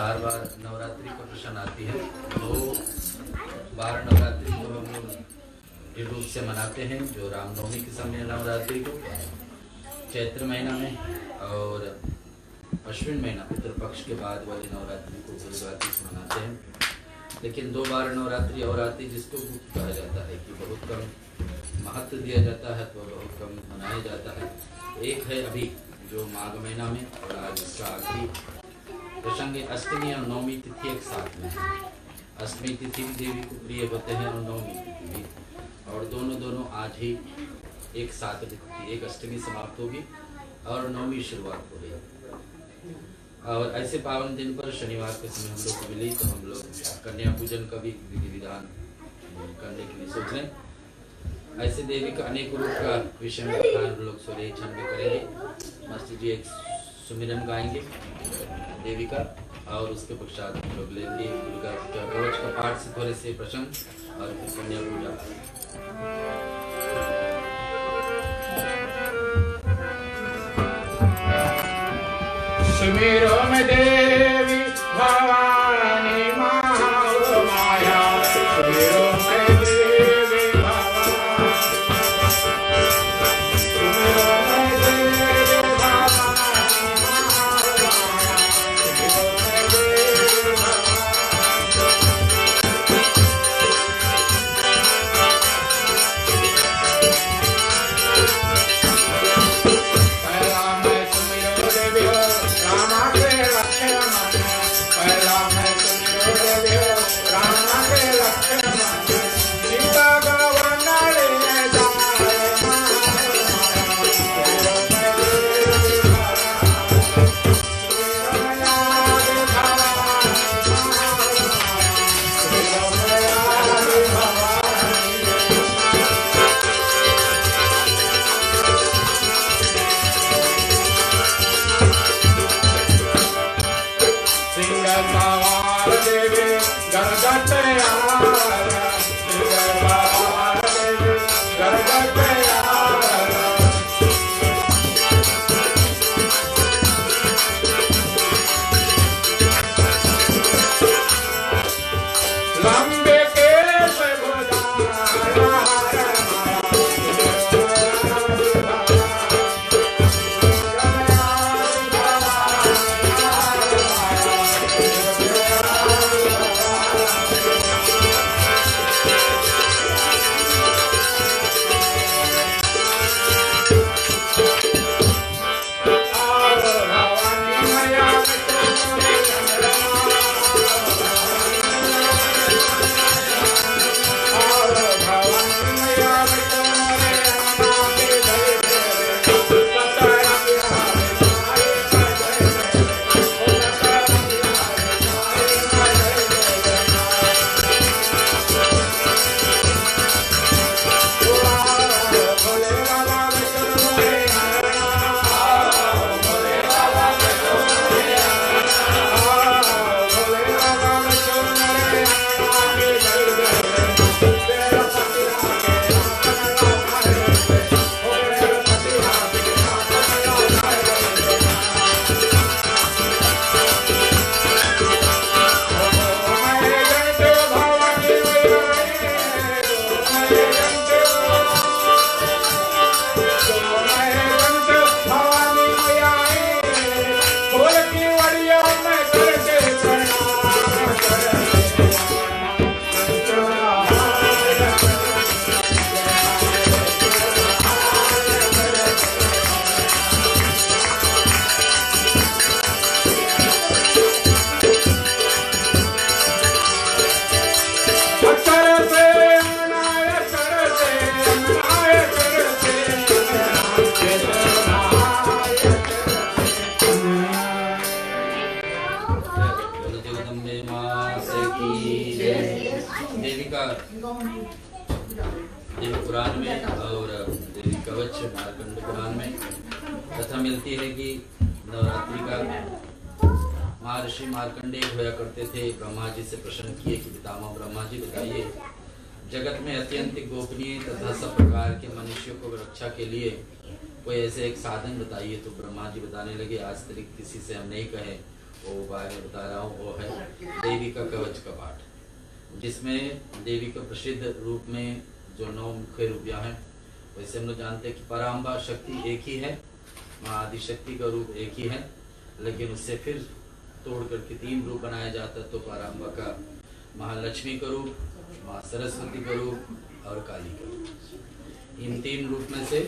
4 बार नवरात्रि का प्रश्न आती है। तो 12 नवरात्रि को हम लोग दृढ़ रूप से मनाते हैं, जो रामनवमी के समय नवरात्रि को चैत्र महीना में, और अश्विन महीना पितृपक्ष के बाद वाली नवरात्रि को गुरुरात्रि से मनाते हैं। लेकिन 2 बार नवरात्रि और आती जिसको गुप्त कहा जाता है कि बहुत कम महत्व दिया जाता है, तो बहुत कम मनाया जाता है। एक है अभी जो माघ महीना में, और आज इसका आखिरी प्रसंग अष्टमी और नवमी तिथि एक साथ में है। अष्टमी तिथि भी देवी को प्रिय होते हैं और नवमी तिथि भी, और दोनों आज ही एक साथ तिथि, एक अष्टमी समाप्त होगी और नवमी शुरुआत हो रही है। और ऐसे पावन दिन पर शनिवार के समय हम लोग को मिली, तो हम लोग कन्या पूजन का भी विधि विधान करने के लिए सोच रहे हैं। ऐसे देवी का अनेक रूप का विषय में कथा हम लोग सोलह क्षण में करेंगे। मस्त जी एक सुमिरन गाएंगे देवी का, और उसके पश्चात हम लोग लेंगे दुर्गा कवच का पाठ से थोड़े से प्रसंग, और फिर कन्या पूजा। सुमिरो में देवी भवानी माया, सुमिरो में देवी भवानी, सुमिरो में देवी भवानी माया, सुमिरो में देवी देवी पुराण में और देवी कवच मार्कंड पुराण में कथा मिलती है कि नवरात्रि का महर्षि मार्कंडेय होया करते थे। ब्रह्मा जी से प्रश्न किए कि पितामह ब्रह्मा जी बताइए, जगत में अत्यंत गोपनीय तथा सब प्रकार के मनुष्यों को रक्षा के लिए कोई ऐसे एक साधन बताइए। तो ब्रह्मा जी बताने लगे, आज तक किसी से हम नहीं कहे वो उपाय मैं बता रहा हूँ, वो है देवी का कवच का पाठ, जिसमें देवी का प्रसिद्ध रूप में जो 9 मुख्य रूपियाँ हैं, वैसे हम लोग जानते हैं कि पराम्बा शक्ति एक ही है, माँ आदिशक्ति का रूप एक ही है, लेकिन उससे फिर तोड़ करके 3 रूप बनाया जाता है। तो पराम्बा का महालक्ष्मी का रूप, माँ सरस्वती का रूप और काली का रूप, इन 3 रूप में से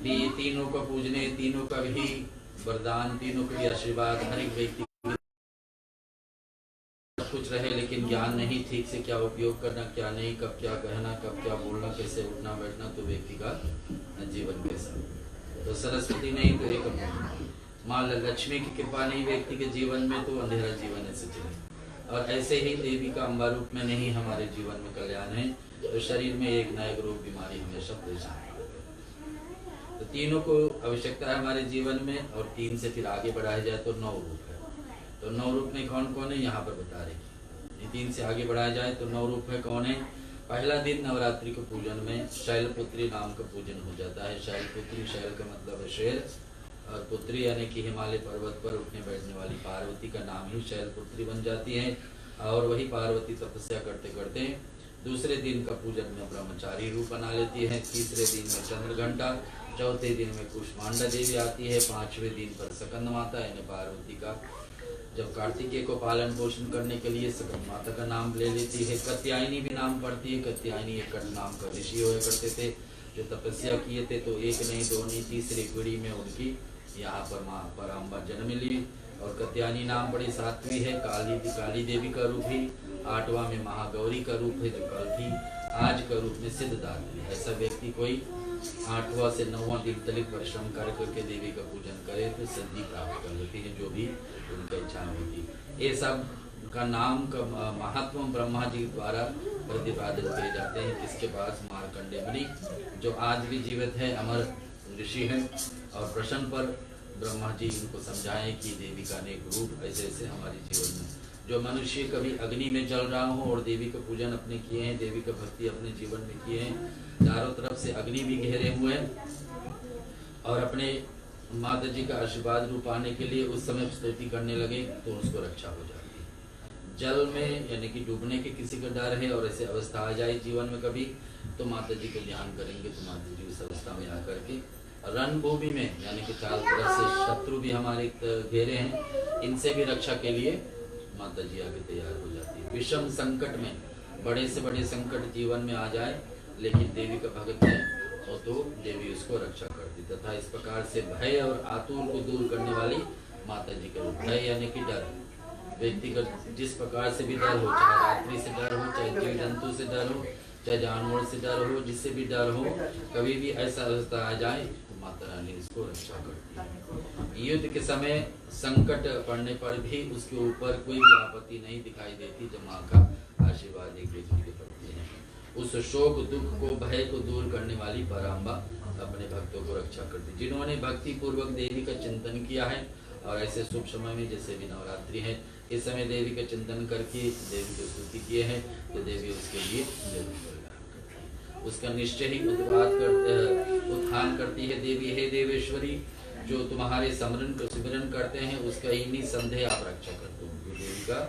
भी तीनों का पूजने, तीनों का भी वरदान, तीनों का भी आशीर्वाद हर एक व्यक्ति कुछ रहे, लेकिन ज्ञान नहीं ठीक से क्या उपयोग करना, क्या नहीं, कब क्या कहना, कब क्या बोलना, कैसे उठना बैठना, तो व्यक्ति का जीवन कैसा। तो सरस्वती नहीं तो एक माँ लक्ष्मी की कृपा नहीं व्यक्ति के जीवन में, तो अंधेरा जीवन ऐसे चले। और ऐसे ही देवी का अम्बा रूप में नहीं हमारे जीवन में कल्याण है, तो शरीर में एक न एक रोग बीमारी हमेशा परेशान। तो तीनों को आवश्यकता है हमारे जीवन में, और 3 से फिर आगे बढ़ाया जाए तो 9 रूप है। तो 9 रूप में कौन कौन है यहाँ पर बता रहे। 3 से आगे बढ़ाया जाए तो 9 रूप है कौन है। पहला दिन नवरात्रि के पूजन में शैलपुत्री नाम का पूजन हो जाता है। शैलपुत्री, शैल का मतलब है शेर, और पुत्री यानी कि हिमालय पर्वत पर उठने बैठने वाली पार्वती का नाम ही शैलपुत्री बन जाती है। और वही पार्वती तपस्या करते करते दूसरे दिन का पूजन में ब्रह्मचारी रूप बना लेती है। तीसरे दिन में चंद्रघंटा, चौथे दिन में कुष्मांडा देवी आती है, 5वें दिन पर सकंद माता यानी पार्वती का जब कार्तिकेय को पालन पोषण करने के लिए सकंद माता का नाम ले लेती है। कात्यायनी भी नाम पड़ती है। कात्यायनी एक नाम का ऋषि हुआ करते थे जो तपस्या किए थे, तो एक नहीं दो नहीं तीसरी पीढ़ी में उनकी यहाँ पर माँ पराम्बा जन्म ली। और कात्यायनी नाम बड़ी 7वीं है। काली देवी का रूप ही 8वां में महागौरी का रूप है, जो कल थी आज का रूप में सिद्धदात्री। ऐसा व्यक्ति कोई 8वां से 9वां दिन तक परिश्रम कर करके देवी का पूजन करे तो सिद्धि प्राप्त कर लेती है, जो भी उनका इच्छा होती। ये सब का नाम का महात्मा ब्रह्मा जी द्वारा प्रतिपादन किए जाते हैं। इसके पास मार्कंडेय मुनि जो आज भी जीवित है, अमर ऋषि हैं, और प्रश्न पर ब्रह्मा जी इनको समझाएं कि देवी का अनेक रूप ऐसे ऐसे हमारे जीवन में जो मनुष्य कभी अग्नि में जल रहा हो और देवी का पूजन अपने किए हैं, देवी का भक्ति अपने जीवन में किए हैं, चारों तरफ से अग्नि भी घेरे हुए और अपने माता जी का आशीर्वाद रूप पाने के लिए उस समय स्तुति करने लगे तो उसको रक्षा हो जाती है। जल में यानी कि डूबने के किसी का डर है और ऐसे अवस्था आ जाए जीवन में कभी, तो माता जी को ध्यान करेंगे तो माता जी उस अवस्था में आकर के रणभूमि में यानी कि चारों तरफ से शत्रु भी हमारे घेरे हैं, इनसे भी रक्षा के लिए माता जी आगे तैयार हो जाती है। विषम संकट में बड़े से बड़े संकट जीवन में आ जाए, लेकिन देवी का भक्त है और तो देवी उसको रक्षा करती तथा इस प्रकार से भय और आतुर को दूर करने वाली माता जी का रूप। भय यानी कि डर, व्यक्ति का जिस प्रकार से भी डर हो, चाहे रात्रि से डर हो, चाहे जीव जंतु से डर हो, चाहे जानवर से डर हो, जिससे भी डर हो, कभी भी ऐसा अवस्था आ जाए तो माता रानी इसको रक्षा करती है। युद्ध के समय संकट पड़ने पर भी उसके ऊपर कोई भी आपत्ति नहीं दिखाई देती जब माँ का आशीर्वाद एक व्यक्ति के प्रति है। उस शोक दुख को भय को दूर करने वाली पराम्बा अपने भक्तों को रक्षा करती। जिन्होंने भक्ति पूर्वक देवी का चिंतन किया है और ऐसे शुभ समय में जैसे भी नवरात्रि है, इस समय देवी का चिंतन करके देवी को स्तुति किए हैं तो देवी उसके लिए जरूर कल्याण करती है। उसका निश्चय ही उत्थान करती है देवी। हे देवेश्वरी, जो तुम्हारे सिमरन करते हैं उसका ही निसंदेह आप रक्षा करते हो। देवी का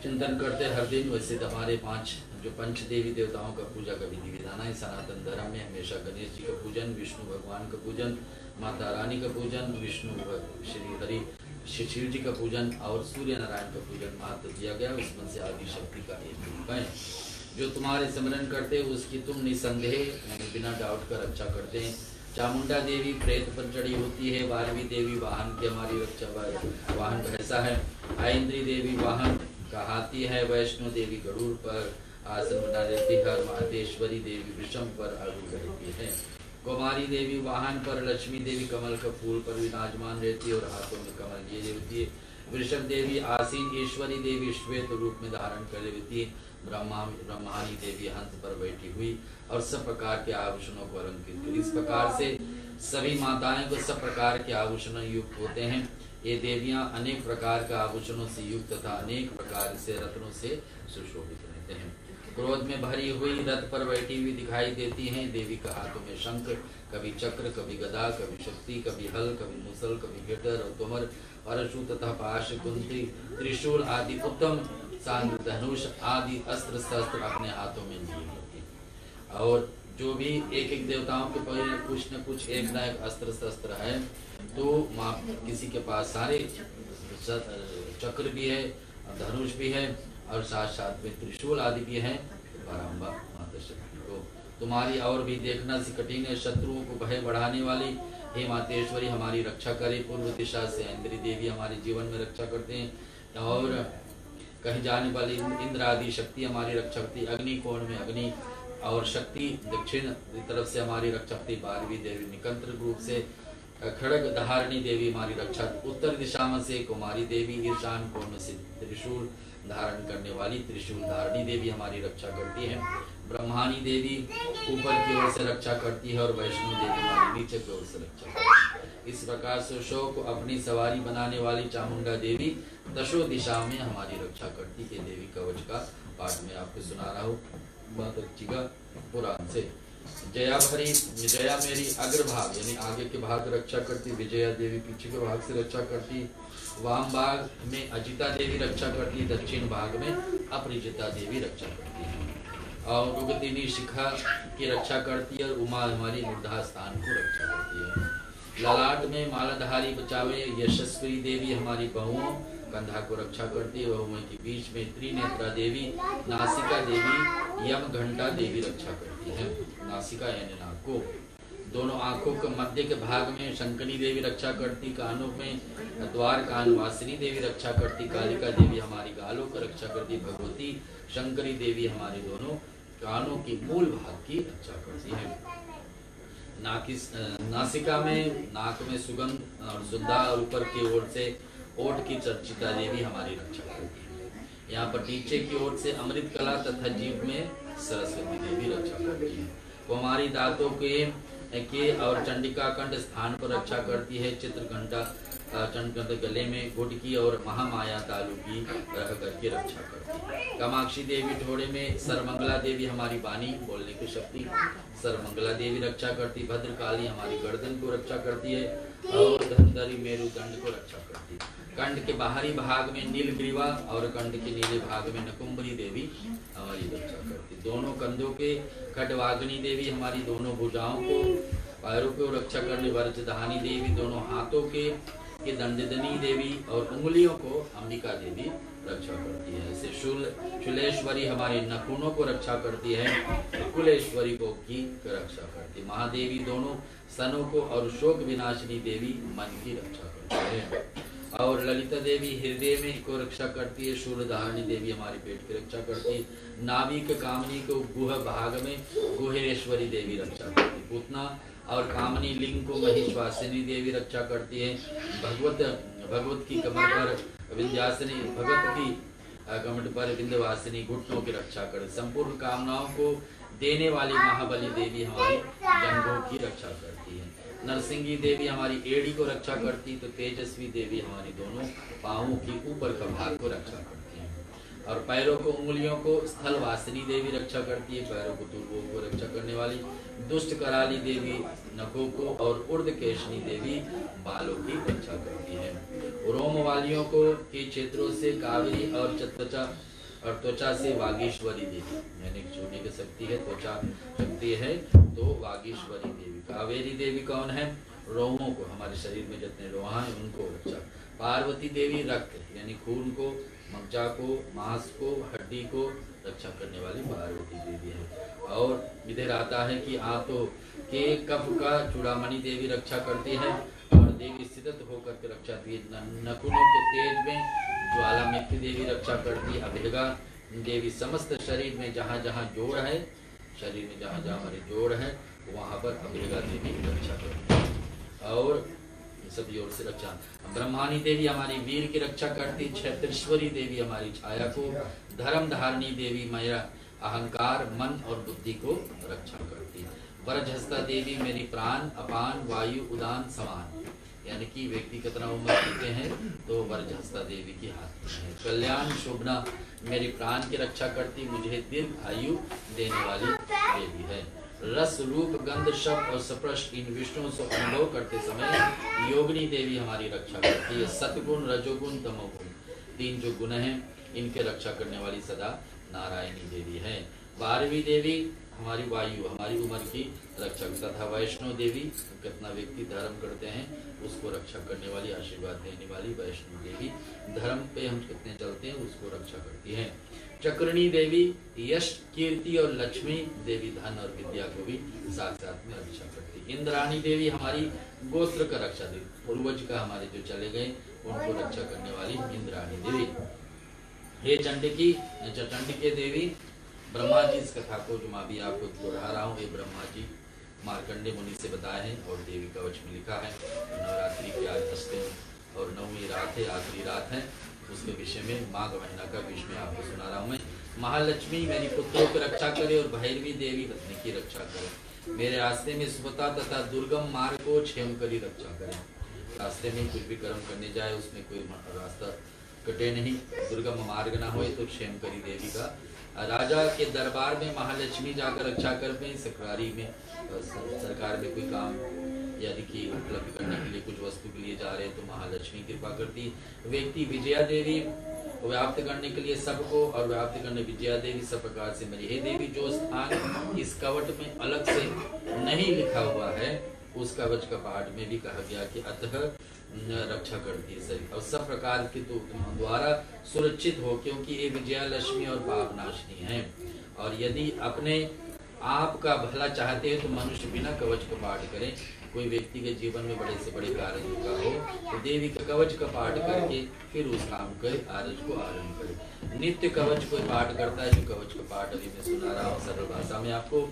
चिंतन करते हर दिन, वैसे हमारे 5 जो पंच देवी देवताओं का पूजा का विधि विधान है सनातन धर्म में। हमेशा गणेश जी का पूजन, विष्णु भगवान का पूजन, माता रानी का पूजन, विष्णु श्री हरि शिव जी का पूजन और सूर्य नारायण का पूजन महत्व दिया गया। उसमें से आदि शक्ति का एक रूप है। जो तुम्हारे स्मरण करते हैं उसकी तुम निसंदेह यानी बिना डाउट का रक्षा करते हैं। चामुंडा देवी प्रेत पर चढ़ी होती है। वारवी देवी वाहन की हमारी रक्षा, वाहन भैंसा है। आइंद्री देवी वाहन का हाथी है। वैष्णो देवी गरुड़ पर आसन बना रहती है। मातेश्वरी देवी वृषभ पर आरूढ़ रहती है। कुमारी देवी वाहन पर, लक्ष्मी देवी कमल का फूल पर विराजमान रहती है और हाथों में कमल लिए रहती है। वृषभ देवी आसीन, ईश्वरी देवी श्वेत रूप में धारण कर रहती है। ब्रह्मानी देवी हंस पर बैठी हुई और सब प्रकार के आभूषणों को अलंकृत कर। इस प्रकार से सभी माताएं को सब प्रकार के आभूषणों युक्त होते हैं। ये देवियां अनेक प्रकार का आभूषणों से युक्त तथा अनेक प्रकार से रत्नों से सुशोभित रहते हैं। क्रोध में भरी हुई रथ पर बैठी हुई दिखाई देती हैं। देवी का हाथों में शंख, कभी चक्र, कभी गदा, कभी शक्ति, कभी हल, कभी मुसल, कभी गिटर और तोमर परशु तथा पाश कुंती त्रिशूल आदि उत्तम सांद्र धनुष आदि अस्त्र शस्त्र अपने हाथों में लिए होते। और जो भी एक एक देवताओं के पहले कुछ न कुछ एक ना एक अस्त्र शस्त्र है, तो वहाँ किसी के पास सारे चक्र भी है, धनुष भी है और साथ साथ में त्रिशूल आदि भी है। बारंबार माता शक्ति को तुम्हारी और भी देखना सी कठिन है, शत्रुओं को भय बढ़ाने वाली हे मातेश्वरी हमारी रक्षा करे। पूर्व दिशा से इंद्री देवी हमारे जीवन में रक्षा करते हैं और कहीं जाने वाली इंद्र आदि शक्ति हमारी रक्षा करती। अग्नि कोण में अग्नि और शक्ति दक्षिण तरफ से हमारी रक्षा करती। 12वीं देवी निकंत्र रूप से खड़ग धारणी देवी हमारी रक्षा। उत्तर दिशा में से कुमारी देवी, ईशान कोण से त्रिशूल धारण करने वाली त्रिशूल धारणी देवी हमारी रक्षा करती है। ब्रह्मानी देवी ऊपर की ओर से रक्षा करती है और वैष्णो देवी हमारी नीचे की ओर से रक्षा करती है। इस प्रकार से शव को अपनी सवारी बनाने वाली चामुंडा देवी दशो दिशा में हमारी रक्षा करती है। देवी कवच का पाठ में आपको सुना रहा हूँ का पुराण से। जया भरी जया मेरी अग्रभाग यानी आगे के भाग रक्षा करती, विजया देवी पीछे के भाग से रक्षा करती, वाम भाग में अजिता देवी रक्षा करती, दक्षिण भाग में अपरिजिता देवी रक्षा करती है और उगतिनी शिखा की रक्षा करती है और उमा हमारी मूर्धा स्थान को रक्षा करती है। ललाट में मालाधारी बचावे यशस्वी देवी हमारी बहुओं कंधा को रक्षा करती है। बहुओं के बीच में त्रिनेत्रा देवी, नासिका देवी, यम घंटा देवी रक्षा करती है। नासिका यानी नाक को, दोनों आंखों के मध्य के भाग में शंकनी देवी रक्षा करती, कानों में द्वार कान वासिनी देवी रक्षा करती, कालिका देवी हमारी गालों को रक्षा करती, भगवती शंकरी देवी हमारे दोनों कानों की मूल भाग की रक्षा करती है। नासिका में नाक में सुगंध और सुधा और ऊपर की ओर से ओठ की चर्चिता देवी हमारी रक्षा करती है। यहाँ पर नीचे की ओर से अमृत कला तथा जीभ में सरस्वती देवी रक्षा करती है। कुमारी दांतों के और चंडिका कंठ स्थान पर रक्षा करती है। चित्र घंटा चंड गले में गुटकी और महामाया तालु की रह करके रक्षा करती है। कामाक्षी देवी ठोड़े में, सरमंगला देवी हमारी वाणी बोलने की शक्ति, सरमंगला देवी रक्षा करती, भद्रकाली हमारी गर्दन को रक्षा करती है और धनधरी मेरुदंड को रक्षा करती है। कंठ के बाहरी भाग में नीलग्रीवा और कंठ के नीले भाग में नकुंबरी देवी हमारी रक्षा करती है। दोनों कंधों के खडवाग्नि देवी हमारी दोनों भुजाओं को, पैरों को रक्षा करने वरजधानी देवी, दोनों हाथों के दंडदनी देवी और उंगलियों को अंबिका देवी रक्षा करती है। ऐसे शूलेश्वरी हमारे नखूनों को रक्षा करती है। कुलेश्वरी को की रक्षा करती है। महादेवी दोनों स्तनों को और शोक विनाशिनी देवी मन की रक्षा करती है। और ललिता देवी हृदय में को रक्षा करती है। शूलधारणी देवी हमारी पेट की रक्षा करती है। नाभिक कामनी को गुह भाग में गुहेश्वरी देवी रक्षा करती है। पूतना और कामनी लिंग को महिषवासिनी देवी रक्षा करती है। भगवत की कमर पर विंध्यासिनी, भगत की कमर पर विंध्यवासिनी घुटनों की रक्षा करती। संपूर्ण कामनाओं को देने वाली महाबली देवी हमारी जंघों की रक्षा करती है। नरसिंगी देवी हमारी एड़ी को रक्षा करती, तो तेजस्वी देवी हमारी दोनों पांवों की ऊपर का भाग को रक्षा करती है। और पैरों को, उंगलियों को स्थल वासिनी देवी रक्षा करती है। पैरों को, तुर्बों को रक्षा करने वाली दुष्ट कराली देवी नखों को और उर्धकेशनी देवी बालों की रक्षा करती है। रोम वालियों को के क्षेत्रों से कावेरी और त्वचा से वागीश्वरी देवी यानी छूने की शक्ति है, त्वचा शक्ति है तो वागीश्वरी देवी। कावेरी देवी कौन है? रोमों को, हमारे शरीर में जितने रोहा है उनको रक्षा। पार्वती देवी रक्त यानी खून को, मज्जा को, मांस को, हड्डी को रक्षा करने वाली पार्वती देवी है। और इधर आता है कि आंतों के कफ का चूड़ामणि देवी रक्षा करती है और देवी स्थित होकर के रक्षा करती है। नखुनों के तेज में ज्वालामुखी देवी रक्षा करती है। अभिगा देवी समस्त शरीर में जहाँ जहाँ जोड़ है, शरीर में जहाँ जहाँ हमारे जोड़ है वहाँ पर अभिगा देवी रक्षा करती है। और सभी ओर से रक्षा। ब्रह्मानी देवी हमारी वीर की रक्षा करती। क्षेत्रेश्वरी देवी हमारी छाया को, धर्म धारणी देवी मेरा अहंकार, मन और बुद्धि को रक्षा करती। वरजहस्ता देवी मेरी प्राण, अपान, वायु, उदान समान यानी कि व्यक्ति कितना उम्र जीते हैं तो वरजहस्ता देवी की हाथ में है। कल्याण शोभना मेरी प्राण की रक्षा करती, मुझे दीर्घ आयु देने वाली देवी है। रस रूप गंध शब्द और स्पर्श इन विषयों से अनुभव करते समय योगिनी देवी हमारी रक्षा करती है। सतगुण, रजोगुण, तमोगुण, 3 जो गुण हैं इनके रक्षा करने वाली सदा नारायणी देवी है। 12वीं देवी हमारी वायु, हमारी उम्र की रक्षक, तथा वैष्णो देवी कितना व्यक्ति धर्म करते हैं उसको रक्षा करने वाली, आशीर्वाद देने वाली वैष्णो देवी, धर्म पे हम कितने चलते हैं उसको रक्षा करती है। चक्रणी देवी यश, कीर्ति और लक्ष्मी देवी धन और विद्या को भी साथ साथ में रक्षा करती है। इंद्राणी देवी हमारी गोत्र का रक्षा देवी, पूर्वज का हमारे जो चले गए उनको रक्षा करने वाली इंद्राणी देवी। हे चंडिके देवी, ब्रह्मा जी इस कथा को जो मैं भी आपको दोहरा रहा हूँ, ये ब्रह्मा जी मार्कंडे मुनि से बताए हैं और देवी कवच में लिखा है। नवरात्रि की आज 10 और 9वीं रात है, आखिरी रात है, उसके विषय में माघ महीना का विषय में आपको सुना रहा हूँ मैं। महालक्ष्मी मेरी पुत्रों की रक्षा करे और भैरवी देवी पत्नी की रक्षा करे। मेरे रास्ते में सुबता तथा दुर्गम मार्ग को क्षेम करी रक्षा करे। रास्ते में कुछ भी कर्म करने जाए उसमें कोई रास्ता कटे नहीं, दुर्गम मार्ग ना हो तो क्षेम करी देवी का। राजा के दरबार में महालक्ष्मी जाकर रक्षा कर में, सरकार में कोई काम यदि कि उपलब्ध करने के लिए कुछ वस्तु के लिए जा रहे हैं तो महालक्ष्मी कृपा करती। व्यक्ति विजया देवी व्याप्त करने के लिए सबको और व्याप्त करने विजया देवी सब प्रकार से मेरी। हे देवी, जो स्थान इस कवट में अलग से नहीं लिखा हुआ है उस कवच का पाठ में भी कहा गया कि अतः रक्षा करती है सही और सब प्रकार के तो द्वारा सुरक्षित हो, क्योंकि ये विजया लक्ष्मी और पाप नाशनी है। और यदि अपने आप का भला चाहते हैं तो मनुष्य बिना कवच का पाठ करें। कोई व्यक्ति के जीवन में बड़े से बड़े कार्य का हो तो देवी का कवच का पाठ करके फिर उस काम के आरज को आरंभ करे। नित्य कवच को पाठ करता है, जो कवच का पाठ अभी मैं सुना रहा हूँ सरल भाषा में आपको।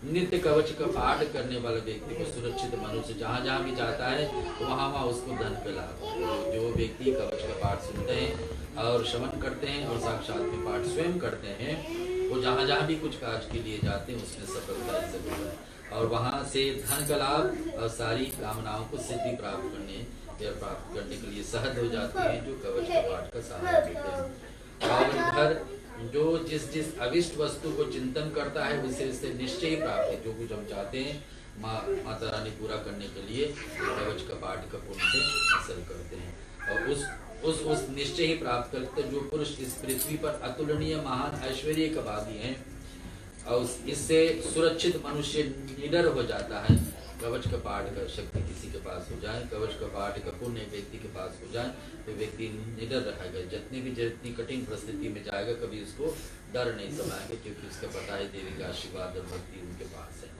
नित्य कवच का पाठ करने वाले व्यक्ति को सुरक्षित मनुष्य जहाँ जहाँ भी जाता है वहाँ वहाँ उसको धन का लाभ। जो व्यक्ति कवच का पाठ सुनते हैं और श्रवण करते हैं और साक्षात में पाठ स्वयं करते हैं, वो जहाँ जहाँ भी कुछ कार्य के लिए जाते हैं उसमें सफलता ही सफलता है और वहाँ से धन का लाभ और सारी कामनाओं को सिद्धि प्राप्त करने के लिए सहज हो जाते हैं जो कवच का पाठ का सहारा देते हैं। और घर जो जिस अविष्ट वस्तु को चिंतन करता है उसे निश्चय ही प्राप्त है। जो कुछ हम चाहते हैं माता रानी पूरा करने के लिए कवच का पाठ का पुण्य से हासिल करते हैं और उस निश्चय ही प्राप्त करते। जो पुरुष इस पृथ्वी पर अतुलनीय महान ऐश्वर्य का भागी है और इससे सुरक्षित मनुष्य निडर हो जाता है। कवच का पाठ का शक्ति किसी के पास हो जाए, कवच का पाठ का पुण्य व्यक्ति के पास हो जाए तो व्यक्ति निडर रहेगा। जितनी कठिन परिस्थिति में जाएगा कभी उसको डर नहीं समाएगा, क्योंकि उसका पता है देवी का आशीर्वाद और भक्ति उनके पास है।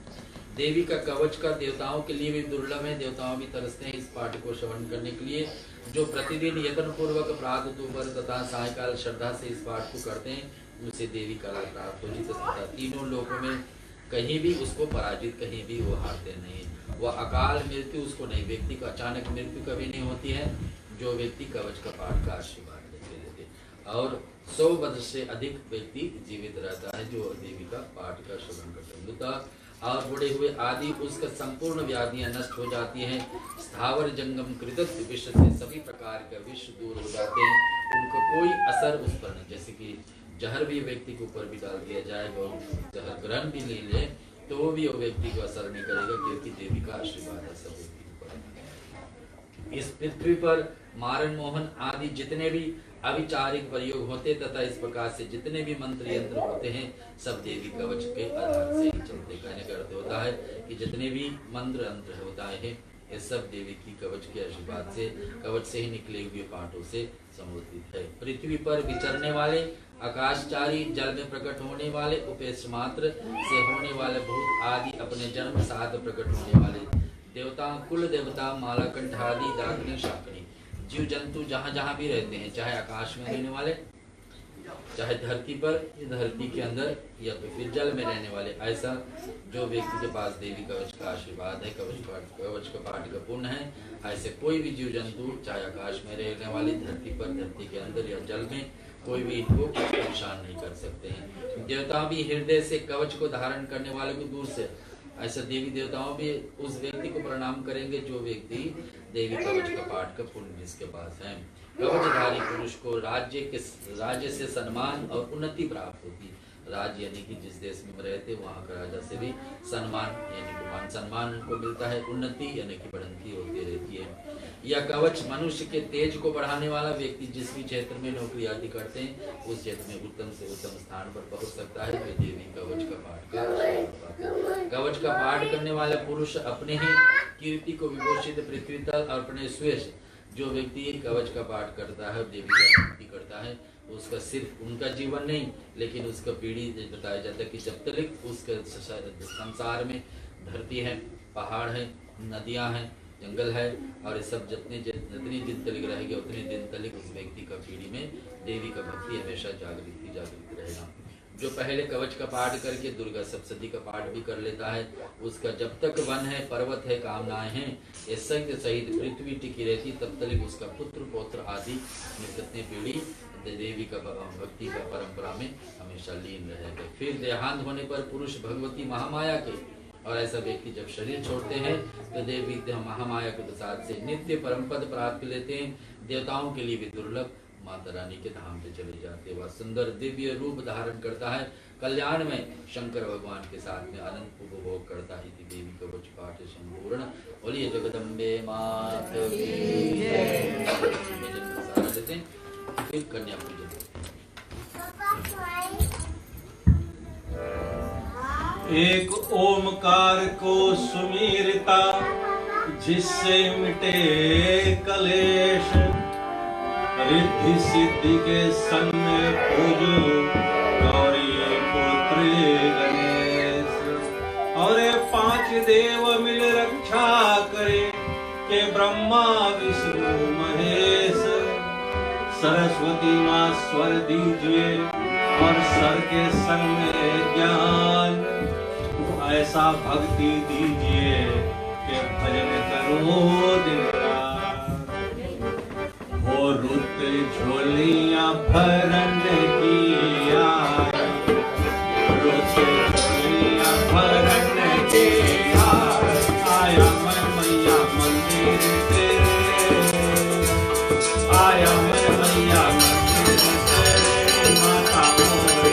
देवी का कवच का देवताओं के लिए भी दुर्लभ है, देवताओं भी तरसते हैं इस पाठ को श्रवण करने के लिए। जो प्रतिदिन यत्न पूर्वक प्रातः दोपहर तथा सायकाल श्रद्धा से इस पाठ को करते हैं उसे देवी का लाभ प्राप्त होगी तथा तीनों लोकों में कहीं भी उसको पराजित, कहीं भी वो हारते नहीं। वह अकाल मृत्यु उसको नहीं, व्यक्ति को अचानक मृत्यु कभी नहीं होती है जो व्यक्ति कवच का पाठ का आशीर्वाद लेते और 100 वर्ष से अधिक व्यक्ति जीवित रहता है जो देवी का पाठ का श्रवण करते हैं। और बुढ़े हुए आदि उसका संपूर्ण व्याधियां नष्ट हो जाती हैं। स्थावर जंगम कृतक विश्व से सभी प्रकार का विश्व दूर हो जाते हैं, उनका कोई असर उस पर नहीं। जैसे कि जहर भी व्यक्ति के ऊपर भी डाल दिया जाए और जहर ग्रहण भी ले ले तो वो भी वो व्यक्ति को असर नहीं करेगा, क्योंकि देवी का आशीर्वाद है सब व्यक्ति के ऊपर। इस पृथ्वी पर मारन मोहन आदि जितने भी अविचारिक प्रयोग होते तथा इस प्रकार से जितने भी मंत्र यंत्र होते हैं सब देवी कवच के आधार से ही चलते। कहने का अर्थ होता है कि जितने भी मंत्र यंत्र होता है ये सब देवी की कवच के आशीर्वाद से, कवच से ही निकले हुए पाठों से संबोधित है। पृथ्वी पर विचरने वाले, आकाशचारी, जल में प्रकट होने वाले, उपेश मात्र से होने वाले भूत आदि, अपने जन्म साथ प्रकट होने वाले देवता, कुल देवता, मालाकंठ आदि, दाकिनी, शाकिनी, जीव जंतु जहाँ जहाँ भी रहते हैं, चाहे आकाश में रहने वाले, चाहे धरती पर, धरती के अंदर या तो फिर जल में रहने वाले, ऐसा जो व्यक्ति के पास देवी कवच का आशीर्वाद है, कवच का पाठ का पुण्य है, ऐसे कोई भी जीव जंतु चाहे आकाश में रहने वाले, धरती पर, धरती के अंदर या जल में, कोई भी इनको परेशान नहीं कर सकते हैं। देवता भी हृदय से कवच को धारण करने वाले को दूर से, ऐसा देवी देवताओं भी उस व्यक्ति को प्रणाम करेंगे जो व्यक्ति देवी कवच का पाठ का पुण्य जिसके पास है। कवचधारी पुरुष को राज्य से सम्मान और उन्नति प्राप्त होती। राज्य यानी कि जिस देश में रहते वहाँ का राजा से भी सम्मान यानी कि मान सम्मान उनको मिलता है, उन्नति यानी कि बढ़ंती होती रहती है। यह कवच मनुष्य के तेज को बढ़ाने वाला व्यक्ति जिस भी क्षेत्र में नौकरी आदि करते हैं उस क्षेत्र में उत्तम से उत्तम स्थान पर पहुंच सकता है। तो देवी कवच का पाठ कर कवच का पाठ करने वाला पुरुष अपने ही कीर्ति को विभूषित पृथ्वी तल और अपने स्वेश जो व्यक्ति कवच का पाठ करता है देवी का भक्ति करता है उसका सिर्फ उनका जीवन नहीं लेकिन उसका पीढ़ी बताया जाता है कि जब तक उसके संसार में धरती है, पहाड़ है, नदियां हैं, जंगल है और ये सब जितनी दिन तक रहेगी उतने दिन तक उस व्यक्ति का पीढ़ी में देवी का भक्ति हमेशा जागृत रहेगा। जो पहले कवच का पाठ करके दुर्गा सप्तशती का पाठ भी कर लेता है उसका जब तक वन है, पर्वत है, कामनाएं हैं, ये सत्य सहित पृथ्वी टिकी रहती तब तक उसका पुत्र पौत्र आदि कितने पीढ़ी देवी का भक्ति का परंपरा में हमेशा लीन रहेगा। फिर देहांत होने पर पुरुष भगवती महामाया के और ऐसा व्यक्ति जब शरीर छोड़ते हैं तो देवी महामाया के प्रसाद से नित्य परम पद प्राप्त लेते हैं। देवताओं के लिए भी दुर्लभ माता रानी के धाम पे चले जाते हैं। वह सुंदर दिव्य रूप धारण करता है, कल्याण में शंकर भगवान के साथ में अनंत उपभोग करता है। देवी कवच पाठ संपूर्ण बोलिए जगदम्बे माता की जय। सारा लेते हैं फिर कन्या पूजन। एक ओमकार को सुमीरता जिससे मिटे कलेश, रिद्धि सिद्धि के संग में पूजो गौरी पुत्र गणेश। और ये 5 देव मिल रक्षा करे के ब्रह्मा विष्णु महेश। सरस्वती माँ स्वर दीजिए और सर के संग में ज्ञान, ऐसा भक्ति दीजिए कि भजन करो दिन रात। हो रुत झोलियां भरन की आई, रुत झोलियां भरन की आई। आया मैं मैया मंदिर तेरे, आया मैं मैया मंदिर तेरे माता मोरी।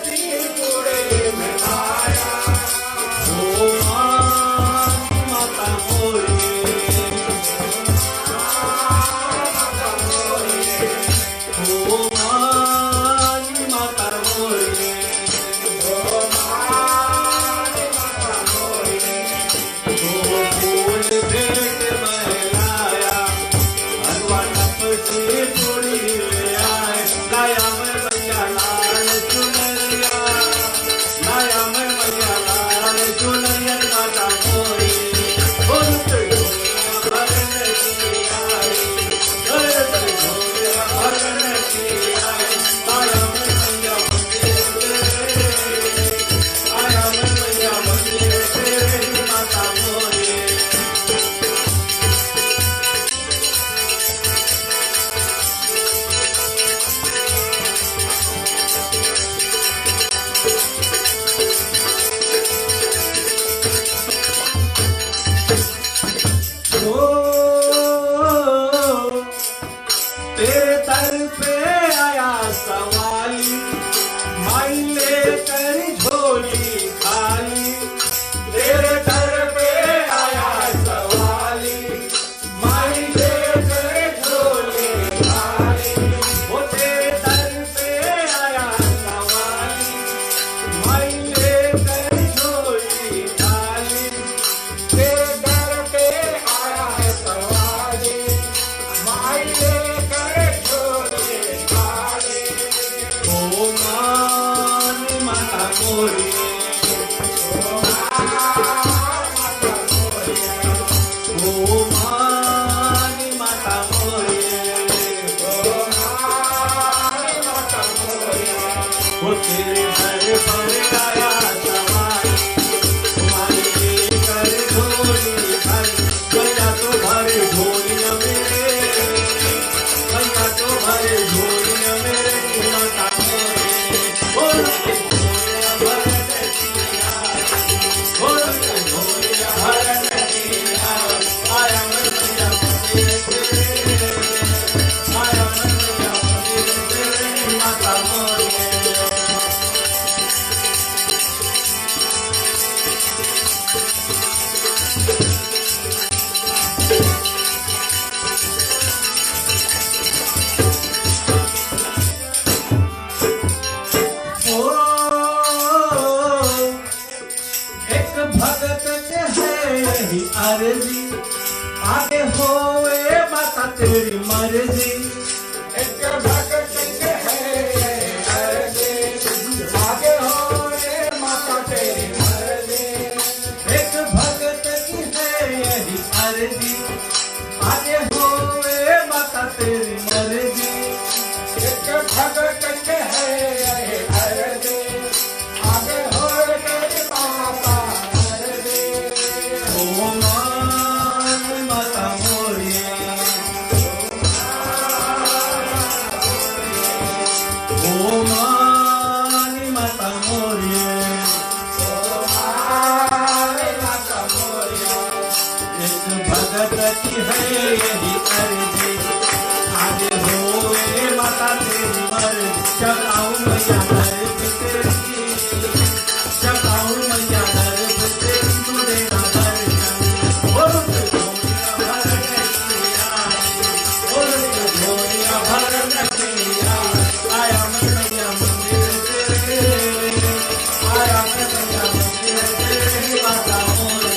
Hallelujah. लेकर झोली खाली, तेरे दर पे आया सवाली, माई लेकर झोली खाली। वो तेरे दर पे आया सवाली, माई लेकर झोली खाली, तेरे दर पे आया है सवाली, माई लेकर झोली खाली। ओ मान माता मोरी, ओ मान माता मोरी, वो तेरे दर पर आया सवाली, माई लेकर झोली खाली। गया तो भरे झोलियां मेरे, गया तो भरे झोलियां मेरे माता मोरी। बोल के झोलियां भरन दिया, बोल के झोलियां भरन दिया। आया मैया मंदिर तेरे, आया मैया मंदिर तेरे माता मोरी। ओ एक भगत के है यही अर्जी, आगे होए माता तेरी मर्जी। एक भगत के है अर्जी, आगे हो रे माता तेरी मर्जी। एक भगत की है यही अर्जी, आगे होए माता तेरी मर्जी। एक भगत के है अर्जी, आगे हो रे माता मर्जी। ओ मान माता मोरी, ओ मान माता मोरी। माता मोरिया, एक भगत की है यही अर्जी, आगे होए माता तेरी मर्जी। जगाऊं मैया दर्द तेरी, जगाऊं मैया दर्द तेरी, तू देना दर्शन। बोल के झोलियां भरन दिया, बोल के झोलियां भरन दिया। आया मैं मैया मंदिर तेरे, आया मैं मैया मंदिर तेरे माता मोरी।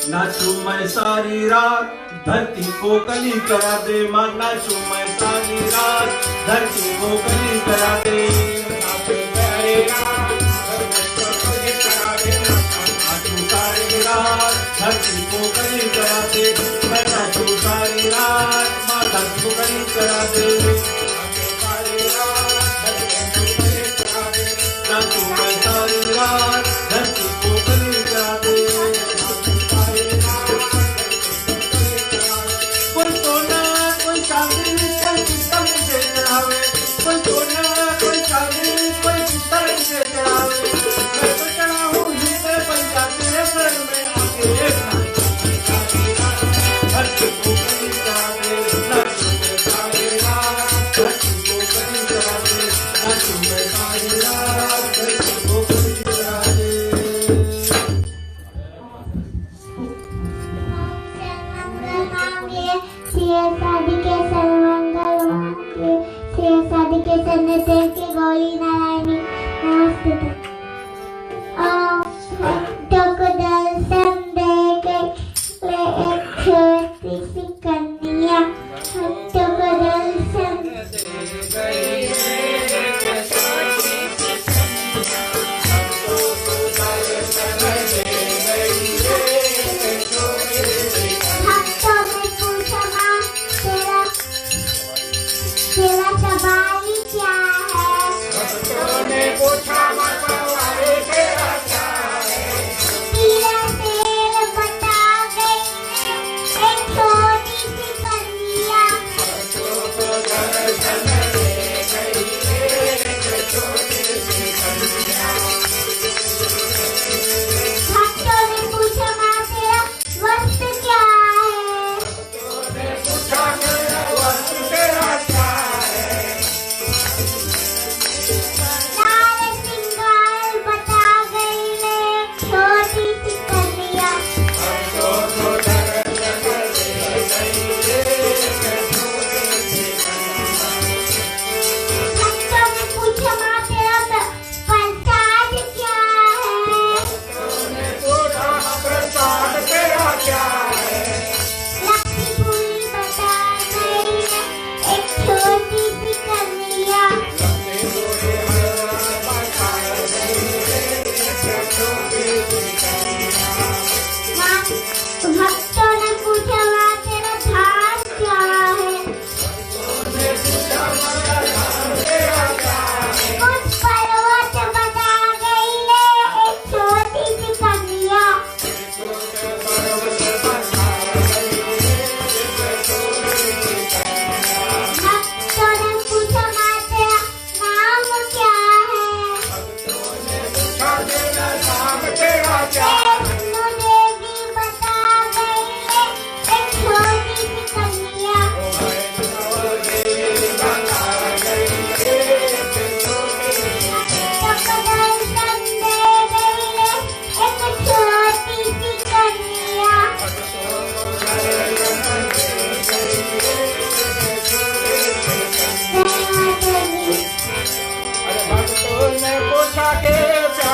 नाचू मैं सारी रात, धरती को कली करा दे मां। नाचू मैं सारी रात, धरती को कली करा दे। नाचू सारी रात, धरती को कली करा दे। नाचू सारी रात, धरती को कली करा दे। मैं नाचू सारी रात, मां धरती को कली करा दे। नाचू मैं सारी रात, धरती को कली करा दे। कोई सोना कोई चांदी कोई पीतल के चढ़ावे, कोई सोना कोई चांदी कोई पीतल के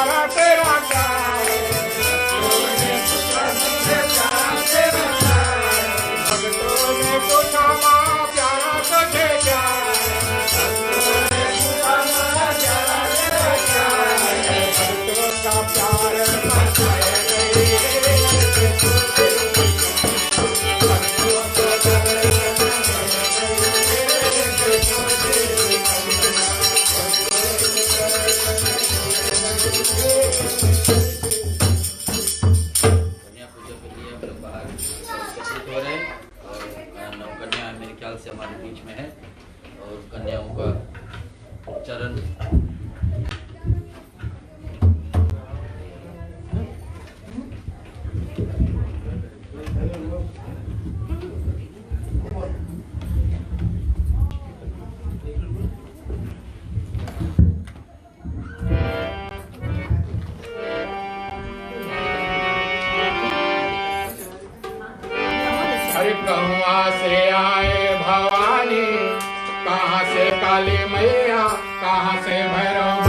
प्यारा तेरा क्या है भक्तों ने पूछा माँ प्यारा तुझे क्या है भक्तों का प्यार कन्या पूजा के लिए हम लोग बाहर एकत्रित हो रहे हैं और नवकन्या मेरे ख्याल से हमारे बीच में है और कन्याओं का चरण अरे कहाँ से आए भवानी कहाँ से काली मैया कहाँ से भैरव